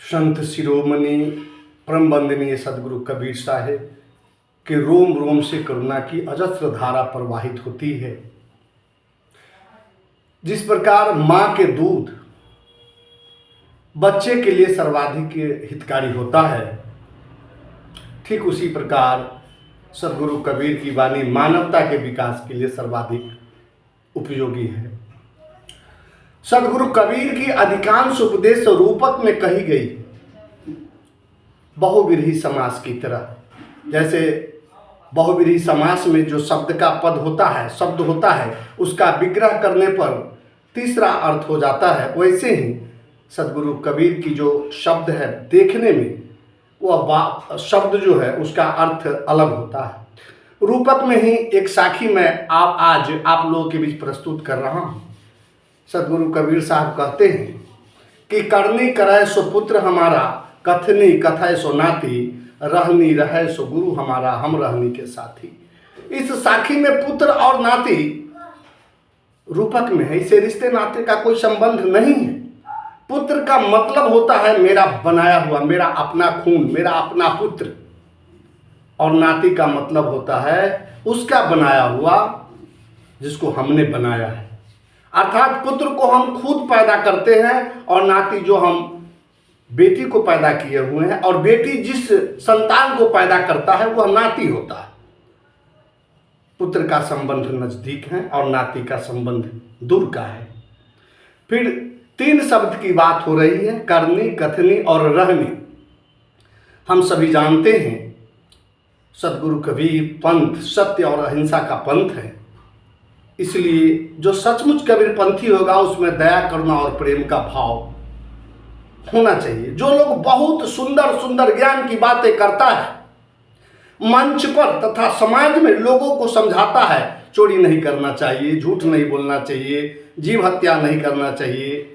संत शिरोमणि परम वंदनीय सदगुरु कबीर साहेब के रोम रोम से करुणा की अजस्र धारा प्रवाहित होती है। जिस प्रकार माँ के दूध बच्चे के लिए सर्वाधिक हितकारी होता है, ठीक उसी प्रकार सदगुरु कबीर की वाणी मानवता के विकास के लिए सर्वाधिक उपयोगी है। सदगुरु कबीर की अधिकांश उपदेश रूपक में कही गई बहुव्रीहि समास की तरह। जैसे बहुव्रीहि समास में जो शब्द का पद होता है, शब्द होता है, उसका विग्रह करने पर तीसरा अर्थ हो जाता है, वैसे ही सदगुरु कबीर की जो शब्द है देखने में वह शब्द जो है उसका अर्थ अलग होता है। रूपक में ही एक साखी मैं आज आप लोगों के बीच प्रस्तुत कर रहा हूँ। सदगुरु कबीर साहब कहते हैं कि करनी करय सो पुत्र हमारा, कथनी कथय सो नाती, रहनी रहे सो गुरु हमारा, हम रहनी के साथी। इस साखी में पुत्र और नाती रूपक में है, इसे रिश्ते नाते का कोई संबंध नहीं है। पुत्र का मतलब होता है मेरा बनाया हुआ, मेरा अपना खून, मेरा अपना पुत्र, और नाती का मतलब होता है उसका बनाया हुआ जिसको हमने बनाया है। अर्थात पुत्र को हम खुद पैदा करते हैं और नाती जो हम बेटी को पैदा किए हुए हैं, और बेटी जिस संतान को पैदा करता है वह नाती होता है। पुत्र का संबंध नजदीक है और नाती का संबंध दूर का है। फिर तीन शब्द की बात हो रही है, करनी, कथनी और रहनी। हम सभी जानते हैं सदगुरु कबीर पंथ सत्य और अहिंसा का पंथ है, इसलिए जो सचमुच कबीर पंथी होगा उसमें दया, करुणा और प्रेम का भाव होना चाहिए। जो लोग बहुत सुंदर सुंदर ज्ञान की बातें करता है, मंच पर तथा समाज में लोगों को समझाता है चोरी नहीं करना चाहिए, झूठ नहीं बोलना चाहिए, जीव हत्या नहीं करना चाहिए,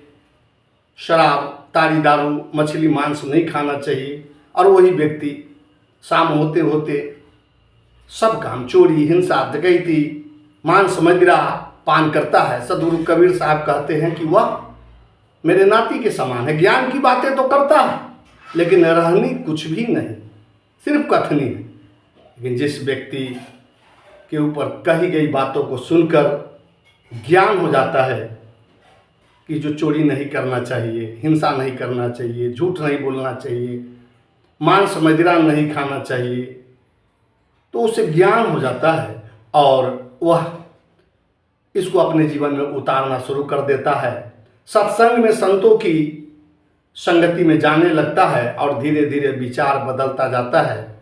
शराब, ताड़ी, दारू, मछली, मांस नहीं खाना चाहिए, और वही व्यक्ति शाम होते होते सब काम चोरी, हिंसा, डकैती, मांस, मदिरा पान करता है। सदगुरु कबीर साहब कहते हैं कि वह मेरे नाती के समान है। ज्ञान की बातें तो करता है लेकिन रहनी कुछ भी नहीं, सिर्फ कथनी है। लेकिन जिस व्यक्ति के ऊपर कही गई बातों को सुनकर ज्ञान हो जाता है कि जो चोरी नहीं करना चाहिए, हिंसा नहीं करना चाहिए, झूठ नहीं बोलना चाहिए, मांस मदिरा नहीं खाना चाहिए, तो उसे ज्ञान हो जाता है और वह इसको अपने जीवन में उतारना शुरू कर देता है। सत्संग में संतों की संगति में जाने लगता है और धीरे धीरे विचार बदलता जाता है,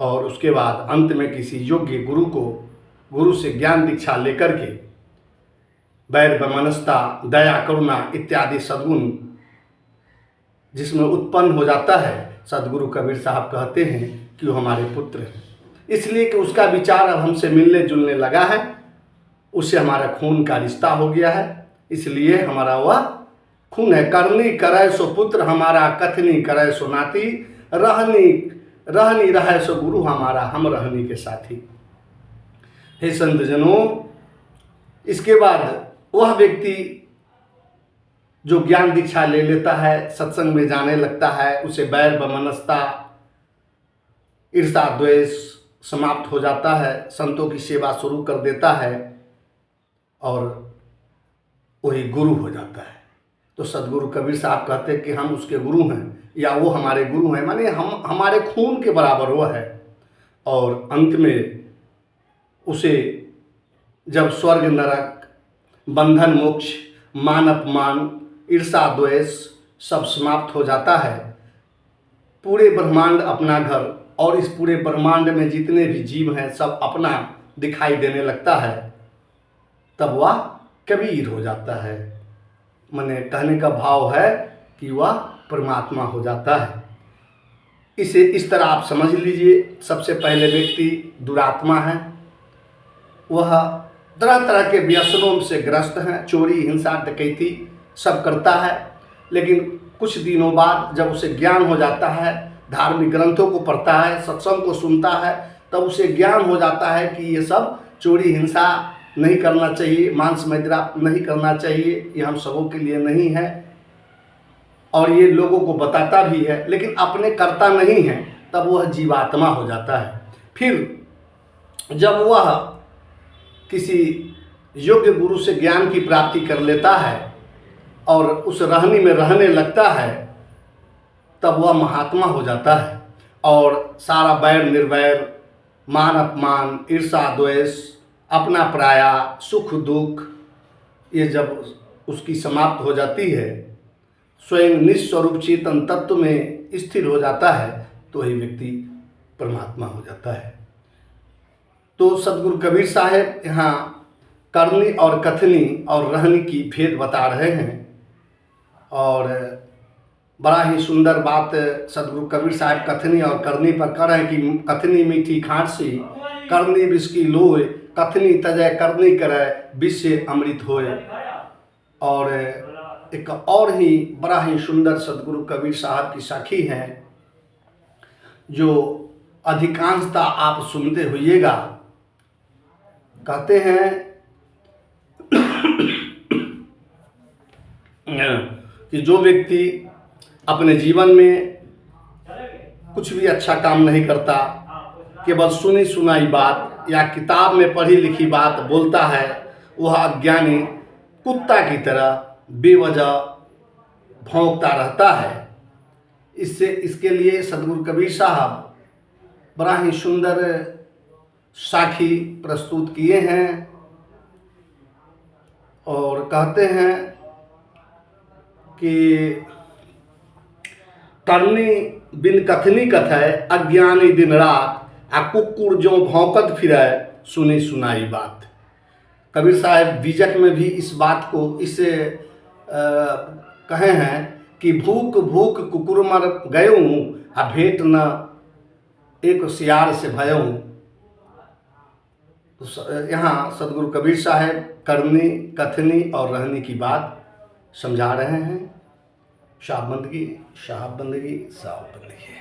और उसके बाद अंत में किसी योग्य गुरु से ज्ञान दीक्षा लेकर के वैर, वैमनस्यता, दया, करुणा इत्यादि सद्गुण जिसमें उत्पन्न हो जाता है, सदगुरु कबीर साहब कहते हैं कि वो हमारे पुत्र हैं। इसलिए कि उसका विचार अब हमसे मिलने जुलने लगा है, उससे हमारा खून का रिश्ता हो गया है, इसलिए हमारा वह खून है। करनी करय सो पुत्र हमारा, कथनी करय सो नाती, रहनी रहे सो गुरु हमारा, हम रहनी के साथी। हे संत जनों, इसके बाद वह व्यक्ति जो ज्ञान दीक्षा ले लेता है, सत्संग में जाने लगता है, उसे वैर, वैमनस्यता, ईर्षा, द्वेष समाप्त हो जाता है, संतों की सेवा शुरू कर देता है और वही गुरु हो जाता है। तो सदगुरु कबीर साहब कहते हैं कि हम उसके गुरु हैं या वो हमारे गुरु हैं, माने हम हमारे खून के बराबर वो है। और अंत में उसे जब स्वर्ग, नरक, बंधन, मोक्ष, मान, अपमान, ईर्षा, द्वेष सब समाप्त हो जाता है, पूरे ब्रह्मांड अपना घर और इस पूरे ब्रह्मांड में जितने भी जीव हैं सब अपना दिखाई देने लगता है, तब वह कबीर हो जाता है। माने कहने का भाव है कि वह परमात्मा हो जाता है। इसे इस तरह आप समझ लीजिए। सबसे पहले व्यक्ति दुरात्मा है, वह तरह तरह के व्यसनों से ग्रस्त हैं, चोरी, हिंसा, डकैती सब करता है। लेकिन कुछ दिनों बाद जब उसे ज्ञान हो जाता है, धार्मिक ग्रंथों को पढ़ता है, सत्संग को सुनता है, तब उसे ज्ञान हो जाता है कि ये सब चोरी, हिंसा नहीं करना चाहिए, मांस मदिरा नहीं करना चाहिए, ये हम सबों के लिए नहीं है। और ये लोगों को बताता भी है, लेकिन अपने करता नहीं है, तब वह जीवात्मा हो जाता है। फिर जब वह किसी योग्य गुरु से ज्ञान की प्राप्ति कर लेता है और उस रहनी में रहने लगता है, तब वह महात्मा हो जाता है। और सारा बैर निर्वैर, मान अपमान, ईर्षा द्वेष, अपना पराया, सुख दुख, ये जब उसकी समाप्त हो जाती है, स्वयं निस्वरूप चेतन तत्व में स्थिर हो जाता है, तो ही व्यक्ति परमात्मा हो जाता है। तो सदगुरु कबीर साहब यहाँ करनी और कथनी और रहनी की भेद बता रहे हैं। और बड़ा ही सुंदर बात सदगुरु कबीर साहब कथनी और करनी पर कर रहे हैं कि कथनी मीठी खांसी, करनी विष की लोए, कथनी तजय करनी करे, विष से अमृत होए। और एक और ही बड़ा ही सुंदर सदगुरु कबीर साहब की साखी है, जो अधिकांशता आप सुनते होइएगा। कहते हैं कि जो व्यक्ति अपने जीवन में कुछ भी अच्छा काम नहीं करता, केवल सुनी सुनाई बात या किताब में पढ़ी लिखी बात बोलता है, वह अज्ञानी कुत्ता की तरह बेवजह भौंकता रहता है। इसके लिए सदगुरु कबीर साहब बड़ा ही सुंदर साखी प्रस्तुत किए हैं और कहते हैं कि करनी बिन कथनी कथय, अज्ञानी दिन रात, आ कुक्कुर जो भौंकत फिरे, सुनी सुनाई बात। कबीर साहब बीजक में भी इस बात को इससे कहे हैं कि भूख भूख कुकुर मर गयूं, आ भेंट न एक सियार से भयूं। तो यहाँ सदगुरु कबीर साहब करनी, कथनी और रहनी की बात समझा रहे हैं। शाह बंदगी, शाह बंदगी, शाह बंदगी।